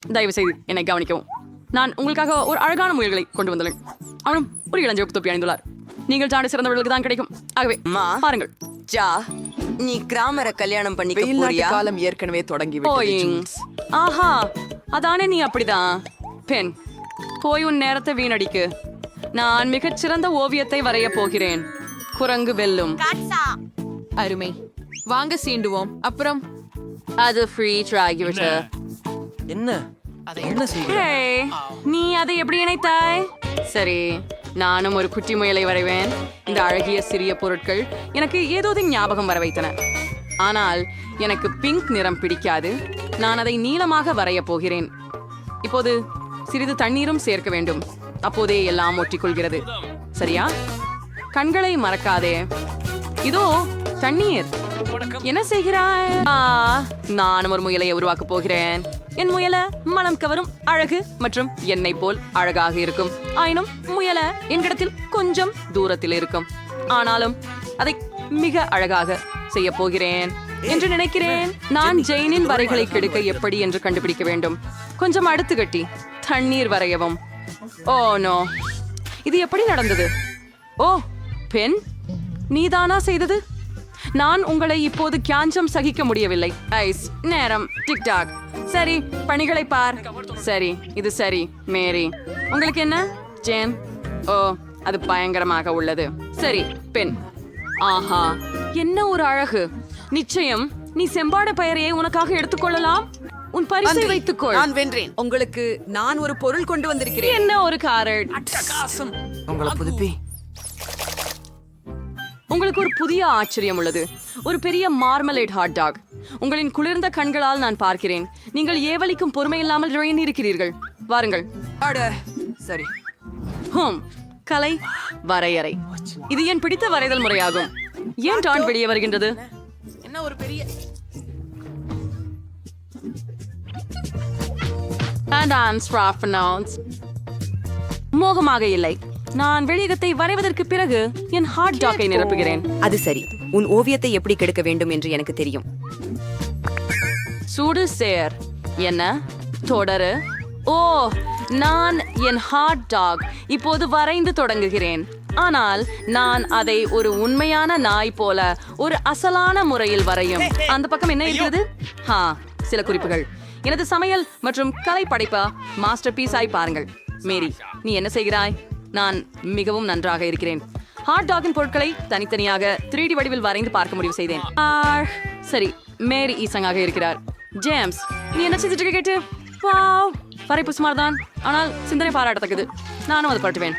தயவு செய்து என்னை கவனிக்கவும். நான் உங்களுக்காக ஒரு அழகான முயல்களை கொண்டு வந்துள்ளேன். அவனும் ஒரு இளஞ்சிவப்பு தொப்பி அணிந்துள்ளார். நீங்கள் தாண்டி சிறந்தவர்களுக்கு தான் கிடைக்கும். ஆகவே பாருங்கள். ஜா, நீ கிராமரை கல்யாணம் பண்ணிக்க வெயில் நாட்டு போறியா? காலம் ஏற்கனவே தொடங்கி போயிங். ஆஹா, அதானே நீ அப்படிதான். பெண், போய் உன் நேரத்தை வீணடிக்கு. நான் மிகச்சிறந்த ஓவியத்தை வரைய போகிறேன். குரங்கு வெல்லும். அருமை. வாங்க சீண்டுவோம். அப்புறம் அது ஃப்ரீ ஆகிவிட்டு. என்ன என்ன செய்ய? ஹே, நீ அதை எப்படி இணைத்தாய்? சரி, நானும் ஒரு குட்டி முயலை வரைவேன். இந்த அழகிய சிறிய பொருட்கள் எனக்கு ஏதோ ஞாபகம் வர வைத்தன. ஆனால் எனக்கு பிங்க் நிறம் பிடிக்காது. நான் அதை நீளமாக வரையப் போகிறேன். இப்போது சிறிது தண்ணீரும் சேர்க்க வேண்டும். அப்போதே எல்லாம் ஒட்டிக்கொள்கிறது. சரியா? கண்களை மறக்காதே. இதோ தண்ணீர். என்ன செய்கிறாய்? நானும் ஒரு முயலை உருவாக்க போகிறேன். என் முயல மனம் கவரும் அழகு மற்றும் என்னை போல் அழகாக இருக்கும். ஆயினும் முயல என்கிடத்தில் கொஞ்சம் தூரத்தில் இருக்கும். ஆனாலும் அதை மிக அழகாக செய்ய போகிறேன் என்று நினைக்கிறேன். நான் ஜெயினின் வரைகளை கெடுக்க எப்படி என்று கண்டுபிடிக்க வேண்டும். கொஞ்சம் அடுத்து கட்டி தண்ணீர் வரையவும். ஓ நோ, இது எப்படி நடந்தது? ஓ பெண், நீதானா செய்தது? நான் உங்களை இப்போது கியாஞ்சம் சகிக்க முடியவில்லை. ஐஸ் நேரம் டிக்டாக். சரி, பணிகளை பார். சரி, இது சரி. மேரி, உங்களுக்கு என்ன? ஜேன், ஓ அது பயங்கரமாக உள்ளது. சரி பெண், ஆஹா என்ன ஒரு அழகு. நிச்சயம் நீ செம்பாட பெயரையை உனக்காக எடுத்துக்கொள்ளலாம். உன் பரிசை வைத்துக்கொள். நான் வென்றேன். உங்களுக்கு நான் ஒரு பொருள் கொண்டு வந்திருக்கிறேன். என்ன ஒரு காரட். உங்களை புதுப்பி. உங்களுக்கு ஒரு புதிய ஆச்சரியம் உள்ளது. ஒரு பெரிய மார்மலேட் ஹாட் டாக். உங்களின் குளிர்ந்த கண்களால் நான் பார்க்கிறேன். நீங்கள் ஏவலிக்கும் பொறுமை இல்லாமல் இருக்கிறீர்கள். வாருங்கள். சரி, கலை வரையறை. இது என் பிடித்த வரைதல் முறையாகும். ஏன் டான் வெளியே வருகின்றது? என்ன ஒரு பெரிய மோகமாக இல்லை. நான் வெளியகத்தை வரைவதற்கு பிறகு என் ஹாட் டாக்கை நிரப்புகிறேன். அது சரி. உன் ஓவியத்தை எப்படி கெடுக்க வேண்டும் என்று எனக்கு தெரியும். சூடு சேர். என்ன தொடரு? ஓ, நான் என் ஹாட் டாக் இப்போது வரைந்து தொடங்குகிறேன். ஆனால் நான் அதை ஒரு உண்மையான நாய் போல ஒரு அசலான முறையில் வரையும். அந்த பக்கம் என்ன இருக்கிறது? சில குறிப்புகள். எனது சமையல் மற்றும் கலை படைப்பா மாஸ்டர் பீஸாய் பாருங்கள். மேரி, நீ என்ன செய்கிறாய்? நான் மிகவும் நன்றாக இருக்கிறேன். ஹாட் டாகின் பொருட்களை தனித்தனியாக 3D வடிவில் வரைந்து பார்க்க முடிவு செய்தேன். சரி, மேரி ஈசங்காக இருக்கிறார். ஜேம்ஸ், நீ என்ன செஞ்சுட்டு கேட்டு? வாவ், வரைப்பு சுமார் தான், ஆனால் சிந்தனை பாராட்டத்தக்கது. நானும் அதை பட்டுவேன்.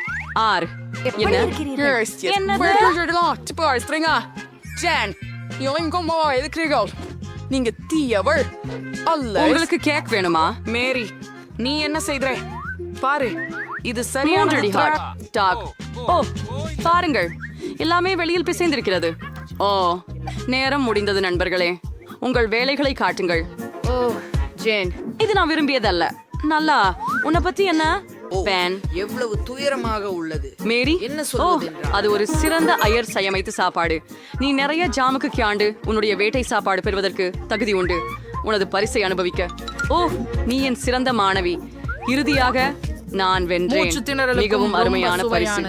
நீங்க தீயவள் அல்ல. உங்களுக்கு கேக் வேணுமா? மேரி, நீ என்ன செய்கிற? பாரு, இது 3D சரியான ஹாட் டாக். ஓ பாருங்கள், எல்லாமே வெளியில் பிசைந்திருக்கிறது. ஓ, நேரம் முடிந்தது நண்பர்களே. உங்கள் வேலைகளை காட்டுங்கள். ஓ ஜேன், இது நான் விரும்பியதல்ல. நல்லா, உன்னை பத்தி என்ன? பேன் எவ்வளவு துயரமாக உள்ளது. மேரி, என்ன ஓ சொல்வது என்றால்? அது ஒரு சிறந்த அயர் சயமைத்து சாப்பாடு. நீ நிறைய ஜாமுக்கு கியாண்டு உன்னுடைய வேட்டை சாப்பாடு பெறுவதற்கு தகுதி உண்டு. உனது பரிசை அனுபவிக்க. ஓ, நீ என் சிறந்த மாணவி. இறுதியாக நான் வென்றேன். மிகவும் அருமையான பரிசு.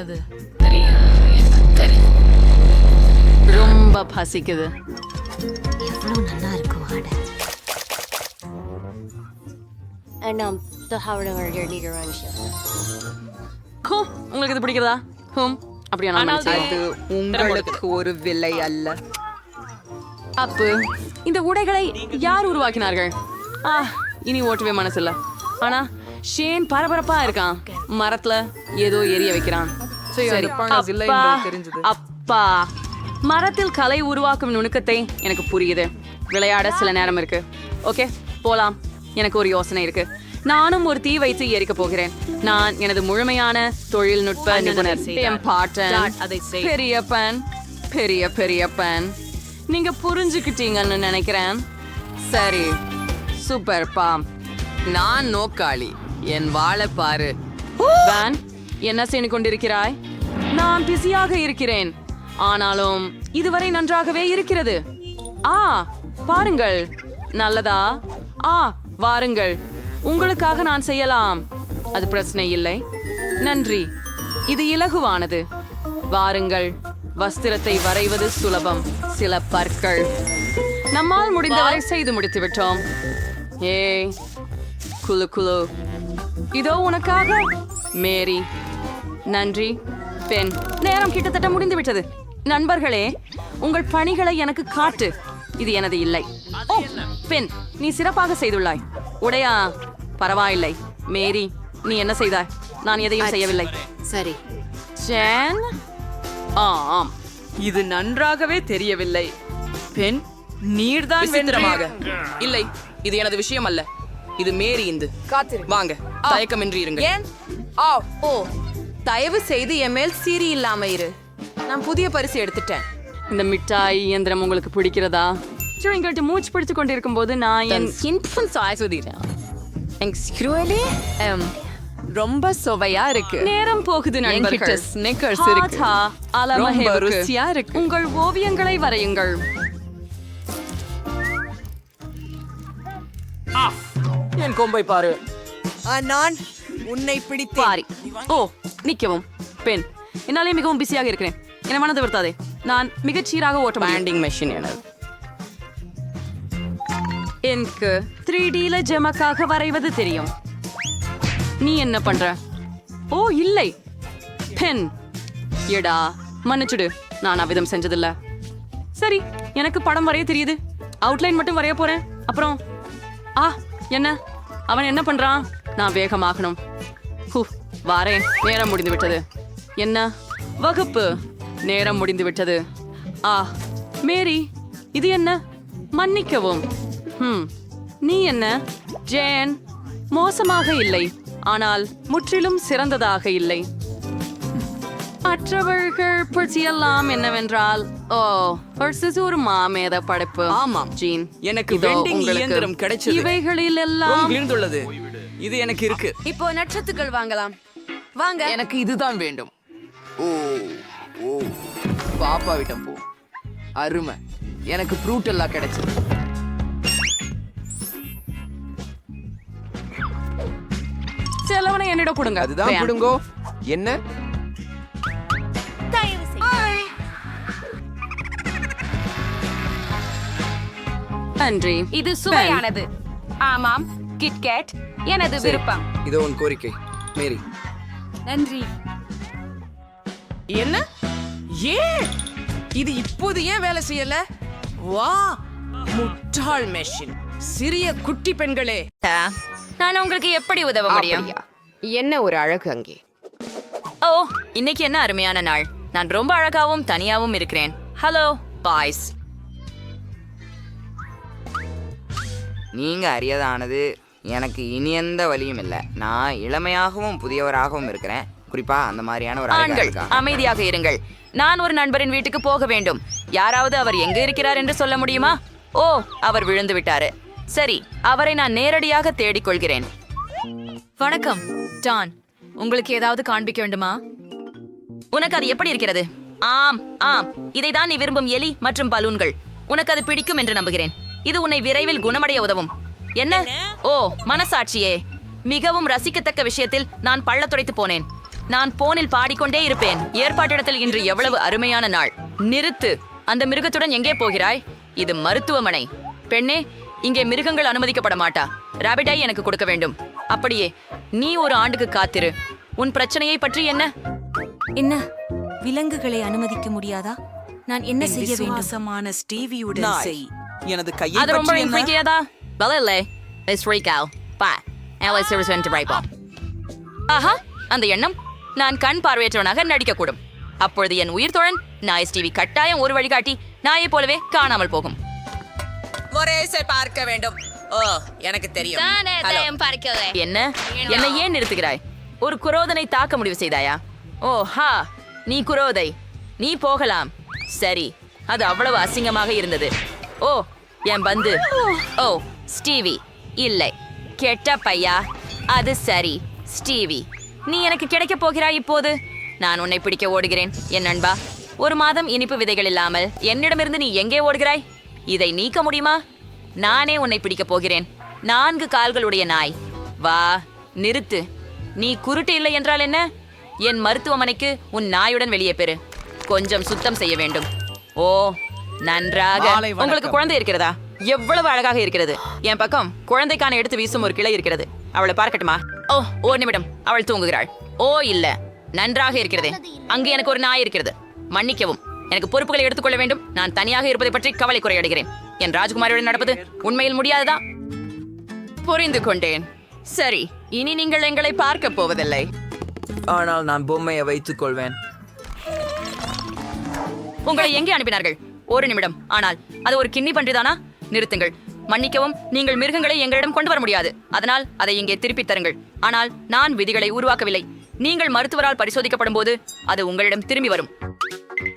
ரொம்ப பசிக்குது. உங்களுக்கு இது பிடிக்கிறதா? அப்படியா? நான் நினைச்சேன். உங்களுக்கு ஒரு விலை அல்ல. அப்பு, இந்த உடைகளை யார் உருவாக்கினார்கள்? இனி ஓட்டவே மனசு இல்ல. ஆனா ஷேன் பரபரப்பா இருக்கான். மரத்துல ஏதோ எரிய வைக்கிறான். சரி, அப்பா, மரத்தில் கலை உருவாக்கும் நுணுக்கத்தை எனக்கு புரியுது. விளையாட சில நேரம் இருக்கு. ஓகே, போலாம். எனக்கு ஒரு யோசனை இருக்கு. நானும் ஒரு தீ வைத்து எரிக்க போகிறேன். நான் எனது முழுமையான தொழில்நுட்ப நிபுணர். என் பாட்டன் பெரிய பெரியப்பன். நீங்க புரிஞ்சுக்கிட்டீங்கன்னு நினைக்கிறேன். சரி, சூப்பர் பாம். நான் நோக்காளி. என் வாழை பாரு. வேன், என்ன செய்து கொண்டிருக்கிறாய்? நான் பிஸியாக இருக்கிறேன். ஆனாலும் இதுவரை நன்றாகவே இருக்கிறது. பாருங்கள். நல்லதா? வாருங்கள். உங்களுக்காக நான் செய்யலாம். அது பிரச்சனை இல்லை. நன்றி. இது இலகுவானது. வாருங்கள். வஸ்திரத்தை வரைவது சுலபம். சில பற்கள். நம்மால் முடிந்தவரை செய்து முடித்து விட்டோம். ஏய், குலு குலு. இதோ உனக்காக மேரி. நன்றி பெண். நேரம் கிட்டத்தட்ட முடிந்து விட்டது. நண்பர்களே, உங்கள் பணிகளை எனக்கு காட்டு. இது எனது இல்லை. ஓ பெண், நீ சிறப்பாக செய்துள்ளாய். உடையா? பரவாயில்லை. மேரி, நீ என்ன செய்தாய்? நான் எதையும் செய்யவில்லை. சரி. ஜேன்? ஆம், இது நன்றாகவே தெரியவில்லை. பெண், நீர்தான் விசித்திரமாக. இல்லை, இது எனது விஷயம் அல்ல. இது மேரி. இந்து காத்திரு. வாங்க, தயக்கமின்றி இருங்க. ஏன்? ஓ, தயவு செய்து என் மேல் சீரி இல்லாம இரு. நான் புதிய பரிசு எடுத்துட்டேன். இந்த மிட்டாய் இயந்திரம் உங்களுக்கு பிடிக்கிறதா? எங்கள்கிட்ட மூச்சு பிடிச்சு கொண்டிருக்கும் போது நான் என் ரொம்ப சுவையா இருக்கு. நேரம் போகுது நண்பர்கள். என்கிட்ட Snickers இருக்கு. ஹாட்டா, அலமஹே ரொம்ப இருக்கு. ருசியா இருக்கு. உங்கள் ஓவியங்களை வரையுங்கள். என் கொம்பை பாரு. நான் உன்னை பிடித்தேன். பாரி. ஓ, நிக்கவும். பெண், என்னாலே மிகவும் பிஸியாக இருக்கிறேன். என்னை மனதை வருத்தாதே. நான் மிகச் சீராக ஓட்ட பேண்டிங் மெஷின் எனது. எனக்கு 3Dல ஜெமக்காக வரைவது தெரியும். நீ என்ன பண்ற? ஓ இல்லை பென். எடா, மன்னிச்சுடு. நான் அவ்விதம் செஞ்சதில்ல. சரி, எனக்கு படம் வரைய தெரியுது. அவுட்லைன் மட்டும் வரைய போறேன். அப்புறம் என்ன அவன் என்ன பண்றான்? நான் வேகமாகணும். வாரேன். நேரம் முடிந்து விட்டது. என்ன வகுப்பு? நேரம் முடிந்து விட்டது. மேரி, இது என்ன? மன்னிக்கவும். நீ என்ன? ஜேன், மோசமாக இல்லை, ஆனால் முற்றிலும் சிறந்ததாக இல்லை. மற்றவர்கள் பற்றியெல்லாம் என்னவென்றால், ஒரு மாமேத படைப்பு. ஆமாம் ஜீன், எனக்கு இதோ வெண்டிங் உங்களுக்கு. இயந்திரம் கிடைச்சது. இவைகளில் எல்லாம் விழுந்துள்ளது. இது எனக்கு இருக்கு. இப்போ நட்சத்திரங்கள் வாங்கலாம். வாங்க. எனக்கு இதுதான் வேண்டும். ஓ, பாப்பா விட்ட போ. அருமை. எனக்கு ஃப்ரூட் எல்லாம் கிடைச்சது. செலவனை என்னிடம் கொடுங்க. அதுதான் வேன். பிடுங்கோ. என்ன? நன்றி. இது சுவையானது. ஆமாம், கிட்கேட் எனது விருப்பம். இதோ உன் கோரிக்கை மேரி. நன்றி. என்ன? இது இப்போது ஏன் வேலை செய்யல? வா, முட்டாள் மெஷின். சிறிய குட்டி பெண்களே, நான் உங்களுக்கு எப்படி உதவ முடியும்? என்ன ஒரு அழகு அங்கே. ஓ, இன்னைக்கு என்ன அருமையான நாள். நான் ரொம்ப அழகாவும் தனியாவும் இருக்கிறேன். Hello boys. நீங்க அறியதானது எனக்கு இனி எந்த வழியும் இல்லை. நான் இளமையாகவும் புதியவராகவும் இருக்கிறேன். குறிப்பா அந்த மாதிரியான ஒரு ஆண்கள் அழகா அமைதியாக இருங்கள். நான் ஒரு நண்பரின் வீட்டுக்கு போக வேண்டும். யாராவது அவர் எங்க இருக்கிறார் என்று சொல்ல முடியுமா? ஓ, அவர் விழுந்து விட்டாரு. சரி, அவரை நான் நேரடியாக தேடிக்கொள்கிறேன். வணக்கம் டான். உங்களுக்கு ஏதாவது காண்பிக்க வேண்டுமா? உனக்கு அது எப்படி இருக்கிறது? ஆம் ஆம், இதை தான் நீ விரும்பும் எலி மற்றும் பலூன்கள். உனக்கு அது பிடிக்கும் என்று நம்புகிறேன். இது உன்னை விரைவில் குணமடைய உதவும். என்ன? ஓ, மனசாட்சியே, மிகவும் ரசிக்கத்தக்க விஷயத்தில் நான் பள்ளத்துடைத்து போனேன். நான் போனில் பாடிக்கொண்டே இருப்பேன். ஏற்பாட்டிடத்தில் இன்று எவ்வளவு அருமையான நாள். நிறுத்து. அந்த மிருகத்துடன் எங்கே போகிறாய்? இது மருத்துவமனை. பெண்ணே, இங்கே மிருகங்கள் அனுமதிக்கப்பட மாட்டா. ராபிட்டை எனக்கு கொடுக்க வேண்டும். அப்படியே நீ ஒரு ஆண்டுக்கு காத்திரு. உன் பிரச்சனையை பற்றி என்ன? என்ன? விலங்குகளை அனுமதிக்க முடியாதா? நான் என்ன செய்ய வேண்டும்? விசுவாசமான ஸ்டீவியுடன் செய். எனது கையை அது ரொம்ப பற்றி என்ன? இன்ஃபிரிக்கியதா? Balalle. Let's freak out. Bye. Now let's return to Bible. ஆஹா, அந்த எண்ணம். நான் கண் பார்வையற்றவனாக நடிக்கக்கூடும். அப்பொழுது என் உயிர் தோழன் நாய் ஸ்டீவி கட்டாயம் ஒரு வழிகாட்டி நாயை போலவே காணாமல் போகும். மொரேஸை பார்க்க வேண்டும். ஓ, எனக்கு தெரியும். ஹலோ. என்ன? என்னை ஏன் நிறுத்துகிறாய்? ஒரு குரோதனை தாக்க முடிவு செய்தாயா? ஓ ஹா, நீ குரோதை. நீ போகலாம். சரி, அது அவ்வளவு அசிங்கமாக இருந்தது. ஓ, என் பந்து. ஓ, ஸ்டீவி. இல்லை, கெட்ட பையா. அது சரி, ஸ்டீவி. நீ எனக்கு கிடைக்க போகிறாய் இப்போது. நான் உன்னை பிடிக்க ஓடுகிறேன் என் நண்பா. ஒரு மாதம் இனிப்பு விதைகள் இல்லாமல் என்னிடமிருந்து நீ எங்கே ஓடுகிறாய்? இதை நீக்க முடியுமா? நானே உன்னை பிடிக்கப் போகிறேன். 4 கால்களுடைய நாய். வா, நிறுத்து. நீ குருட்டு இல்லை என்றால் என்ன? என் மருத்துவமனைக்கு உன் நாயுடன் வெளியே பெறு. கொஞ்சம் சுத்தம் செய்ய வேண்டும். ஓ, நன்றாக. உங்களுக்கு குழந்தை இருக்கிறதா? எவ்வளவு அழகாக இருக்கிறது. என் பக்கம் குழந்தைக்கான எடுத்து வீசும் ஒரு கிளை இருக்கிறது. அவளை பார்க்கட்டுமா? ஓ, ஒரு நிமிடம். அவள் தூங்குகிறாள். ஓ இல்ல, நன்றாக இருக்கிறதே. அங்கே எனக்கு ஒரு நாய் இருக்கிறது. மன்னிக்கவும், எனக்கு பொறுப்புகளை எடுத்துக்கொள்ள வேண்டும். நான் தனியாக இருப்பதை பற்றி கவலை குறையடைகிறேன். என் ராஜ்குமாரியுடன் நடப்பது உண்மையில் முடியாததா? புரிந்து கொண்டேன். சரி, இனி நீங்கள் எங்களை பார்க்க போவதில்லை. ஆனால் நான் பொம்மையை வைத்துக் கொள்வேன். உங்களை எங்கே அனுப்பினார்கள்? ஒரு நிமிடம். ஆனால் அது ஒரு கிண்ணி பன்றிதானா? நிறுத்துங்கள். மன்னிக்கவும், நீங்கள் மிருகங்களை எங்களிடம் கொண்டு வர முடியாது. அதனால் அதை இங்கே திருப்பித் தருங்கள். ஆனால் நான் விதிகளை உருவாக்கவில்லை. நீங்கள் மருத்துவரால் பரிசோதிக்கப்படும் போது அது உங்களிடம் திரும்பி வரும்.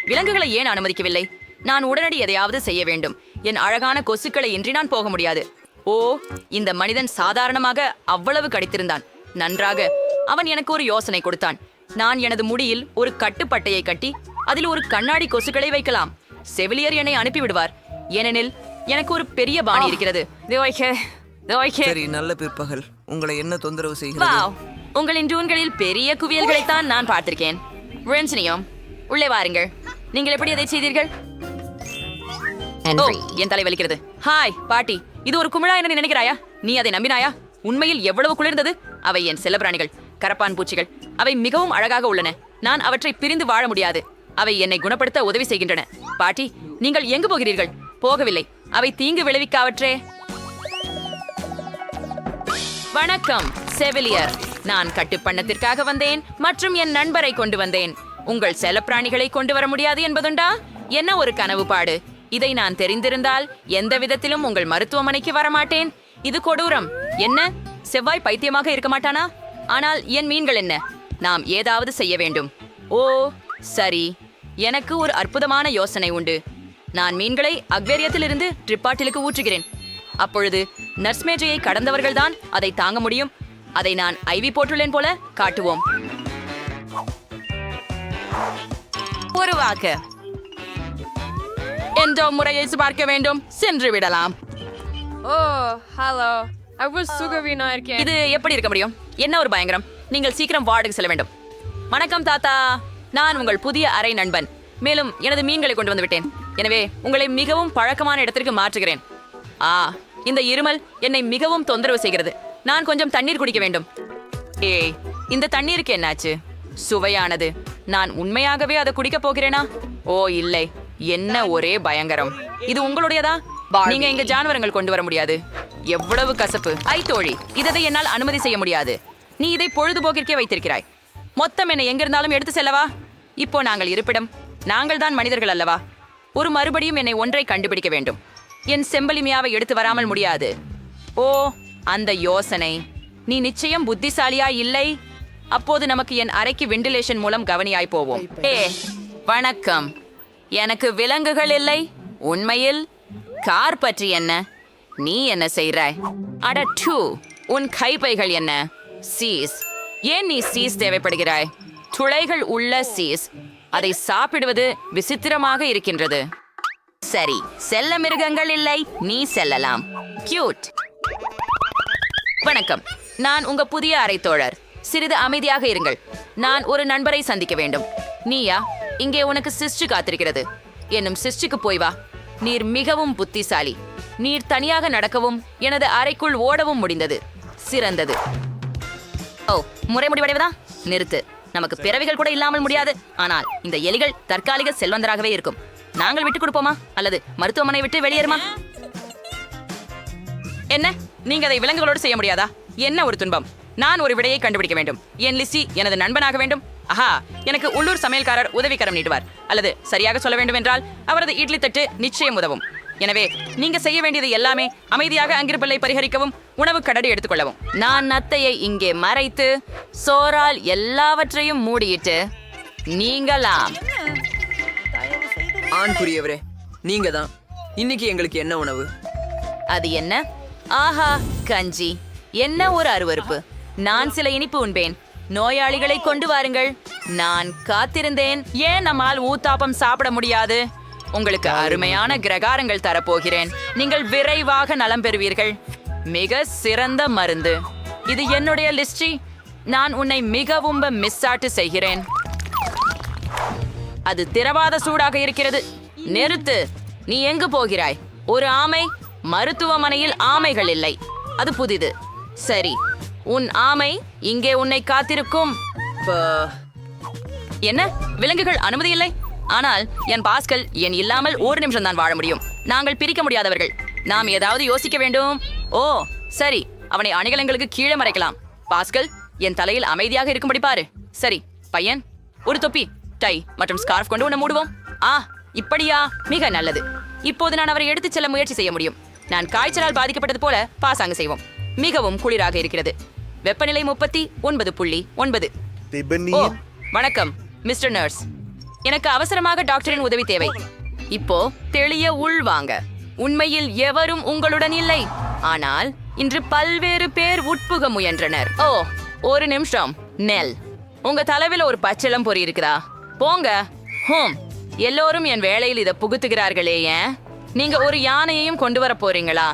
விலங்குகளை ஏன் அனுமதிக்கவில்லை? நான் உடனடி எதையாவது செய்ய வேண்டும். என் அழகான கொசுக்களை இன்றி நான் போக முடியாது. ஓ, இந்த மனிதன் சாதாரணமாக அவ்வளவு கடித்திருந்தான். நன்றாக. அவன் எனக்கு ஒரு யோசனை கொடுத்தான். நான் எனது முடியில் ஒரு கட்டுப்பட்டையை கட்டி அதில் ஒரு கண்ணாடி கொசுக்களை வைக்கலாம். செவிலியர் என்னை அனுப்பிவிடுவார். ஏனெனில் எனக்கு ஒரு பெரிய பாணி இருக்கிறது. சரி, நல்ல பிற்பகல். உங்களை என்ன தொந்தரவு செய்கிறது? வாவ், உங்களின் டூன்களில் பெரிய குவியல்களைத்தான் நான் பார்த்திருக்கேன். ரென்சினியம், உள்ளே வாருங்கள். நீங்கள் எப்படி அதை செய்தீர்கள்? ஓ, என் தலை வலிக்கிறது. ஹாய் பாட்டி, இது ஒரு குமிழா என்று நினைக்கிறாயா? நீ அதை நம்பினாயா? உண்மையில் எவ்வளவு குளிர்ந்தது. அவை என் செல்லப்பிராணிகள், கரப்பான் பூச்சிகள். அவை மிகவும் அழகாக உள்ளன. நான் அவற்றை பிரிந்து வாழ முடியாது. அவை என்னை குணப்படுத்த உதவி செய்கின்றன. பாட்டி, நீங்கள் எங்கு போகிறீர்கள்? போகவில்லை. அவை தீங்கு விளைவிக்காவற்றே. வணக்கம் செவிலியர். நான் கட்டுப்பண்ணத்திற்காக வந்தேன் மற்றும் என் நண்பரை கொண்டு வந்தேன். உங்கள் செல்லப்பிராணிகளை கொண்டு வர முடியாது என்பதுண்டா? என்ன ஒரு கனவு பாடு. இதை நான் தெரிந்திருந்தால் எந்த விதத்திலும் உங்கள் மருத்துவமனைக்கு வரமாட்டேன். இது கொடூரம். என்ன, செவ்வாய் பைத்தியமாக இருக்க மாட்டானா? ஆனால் என் மீன்கள் என்ன? நாம் ஏதாவது செய்ய வேண்டும். ஓ சரி, எனக்கு ஒரு அற்புதமான யோசனை உண்டு. நான் மீன்களை அக்வேரியத்திலிருந்து ட்ரிப்பாட்டிலுக்கு ஊற்றுகிறேன். அப்பொழுது நர்ஸ் மேஜையை கடந்தவர்கள்தான் அதை தாங்க முடியும். அதை நான் ஐவி போட்டுள்ளேன் போல காட்டுவோம். ஒரு வாக்கு. எந்த முறையை பார்க்க வேண்டும். சென்று விடலாம். ஓ ஹலோ, சுகவீனா இருக்கேன். இது எப்படி இருக்க முடியும்? என்ன ஒரு பயங்கரம். நீங்கள் சீக்கிரம் வார்டுக்கு செல்ல வேண்டும். வணக்கம் தாத்தா, நான் உங்கள் புதிய அறை நண்பன். மேலும் எனது மீன்களை கொண்டு வந்து விட்டேன். எனவே உங்களை மிகவும் பழக்கமான இடத்திற்கு மாற்றுகிறேன். இந்த இருமல் என்னை மிகவும் தொந்தரவு செய்கிறது. நான் கொஞ்சம் தண்ணீர் குடிக்க வேண்டும். ஏய், இந்த தண்ணீருக்கு என்னாச்சு? சுவையானது. நான் உண்மையாகவே அதை குடிக்க போகிறேனா? ஓ இல்லை, என்ன ஒரே பயங்கரம். இது உங்களுடையதா? நீங்க இங்க ஜானவரங்கள் கொண்டு வர முடியாது. எவ்வளவு கசப்பு. ஐ தோழி, இதை என்னால் அனுமதி செய்ய முடியாது. நீ இதை பொழுதுபோக்கிற்கே வைத்திருக்கிறாய். மொத்தம் என்னை எங்கிருந்தாலும் எடுத்து செல்லவா? இப்போ நாங்கள் இருப்பிடம். நாங்கள் தான் மனிதர்கள் அல்லவா? ஒரு மறுபடியும் என்னை ஒன்றை கண்டுபிடிக்க வேண்டும். என் செம்பலிமியாவை எடுத்து வராமல் முடியாது. ஓ, அந்த யோசனை. நீ நிச்சயம் புத்திசாலியா இல்லை? அப்போது நமக்கு என் அறைக்கு வெண்டிலேஷன் மூலம் கவனியாய் போவோம். வணக்கம். எனக்கு விலங்குகள் இல்லை. உண்மையில் கார் பற்றி என்ன? நீ என்ன செய்றாய்? அட டூ, உன் கைப்பைகள் என்ன? சீஸ். ஏன் நீ சீஸ் தேவைப்படுகிறாய்? துளைகள் உள்ள சீஸ். அதை சாப்பிடுவது விசித்திரமாக இருக்கின்றது. சரி, செல்ல மிருகங்கள் இல்லை, நீ செல்லலாம். கியூட். வணக்கம், நான் உங்க புதிய அறை தோழர். சிறிது அமைதியாக இருங்கள். நான் ஒரு நண்பரை சந்திக்க வேண்டும். நீயா? இங்கே உனக்கு சிஸ்டு காத்திருக்கிறது. என்னும் சிஸ்டுக்கு போய் வா. நீர் மிகவும் புத்திசாலி. நீர் தனியாக நடக்கவும் எனது அறைக்குள் ஓடவும் முடிந்தது. சிறந்தது. ஓ, முறை முடிவடைவதா? நிறுத்து. நமக்கு பிறவிகள் கூட இல்லாமல் முடியாது. ஆனால் இந்த எலிகள் தற்காலிக செல்வந்தராகவே இருக்கும். நாங்கள் விட்டுக் கொடுப்போமா அல்லது மருத்துவமனை விட்டு வெளியேறுமா? என்ன, நீங்க அதை விலங்குகளோடு செய்ய முடியாதா? என்ன ஒரு துன்பம். நான் ஒரு விடையை கண்டுபிடிக்க வேண்டும். என் லிசி எனது நண்பனாக வேண்டும். ஆஹா, எனக்கு உள்ளூர் சமையல்காரர் உதவிக்கரம் நீட்டுவார். அல்லது சரியாக சொல்ல வேண்டும் என்றால் அவரது இட்லி தட்டு நிச்சயம் உதவும். எனவே நீங்க செய்ய வேண்டியது எல்லாமே அமைதியாக அங்கிருப்பலை பரிகரிக்கவும், உணவு கடடி எடுத்துக்கொள்ளவும். நான் நத்தையை இங்கே மறைத்து சோறால் எல்லாவற்றையும் மூடியிட்டு நீங்களாம். ஆண்குரியவரே, நீங்க தான். இன்னைக்கு எங்களுக்கு என்ன உணவு? அது என்ன? ஆஹா, கஞ்சி. என்ன ஒரு அருவருப்பு. நான் சில இனிப்பு உண்பேன். நோயாளிகளை கொண்டு வாருங்கள். நான் காத்திருந்தேன். ஏன் நம்மால் ஊத்தாப்பம் சாப்பிட முடியாது? உங்களுக்கு அருமையான கிரகாரங்கள் தரப்போகிறேன். நீங்கள் விரைவாக நலம் பெறுவீர்கள். மிக சிறந்த மருந்து. இது என்னுடைய லிஸ்டி. நான் உன்னை மிகவும் மிஸ்ஸாட்டு செய்கிறேன். அது திரவாத சூடாக இருக்கிறது. நிறுத்து. நீ எங்கு போகிறாய்? ஒரு ஆமை? மருத்துவமனையில் ஆமைகள் இல்லை. அது புதிது. சரி, உன் ஆமை இங்கே உன்னை காத்திருக்கும். என்ன? விலங்குகள் அனுமதி இல்லை? ஆனால் என் பாஸ்கல் என் இல்லாமல் ஒரு நிமிஷம் தான் வாழ முடியும். நாங்கள் பிரிக்க முடியாதவர்கள். நாம் ஏதாவது யோசிக்க வேண்டும். ஓ சரி, அவனை அணிகலங்களுக்கு கீழே மறைக்கலாம். பாஸ்கல், என் தலையில் அமைதியாக இருக்கும்படி பாரு. சரி பையன், ஒரு தொப்பி, டை மற்றும் ஸ்கார்ஃப் கொண்டு உன்னை மூடுவோம். இப்படியா? மிக நல்லது. இப்போது நான் அவரை எடுத்துச் செல்ல முயற்சி செய்ய முடியும். நான் காய்ச்சலால் பாதிக்கப்பட்டது போல பாசாங்கு செய்வோம். மிகவும் குளிராக இருக்கிறது. வெப்பநிலை 39.9. ஓ வணக்கம் மிஸ்டர் நர்ஸ். எனக்கு அவசரமாக டாக்டரின் உதவி தேவை. இப்போ தெளிய உள்வாங்க. உண்மையில் எவரும் உங்களுடன் இல்லை, ஆனால் இன்று பல்வேறு பேர் உட்புக முயன்றனர். ஓ ஒரு நிமிஷம். நெல், உங்க தலைவில ஒரு பச்சளம் பொறி இருக்குதா? போங்க. எல்லோரும் என் வேலையில் இதை புகுத்துகிறார்களே. ஏன் நீங்க ஒரு யானையையும் கொண்டு வர போறீங்களா?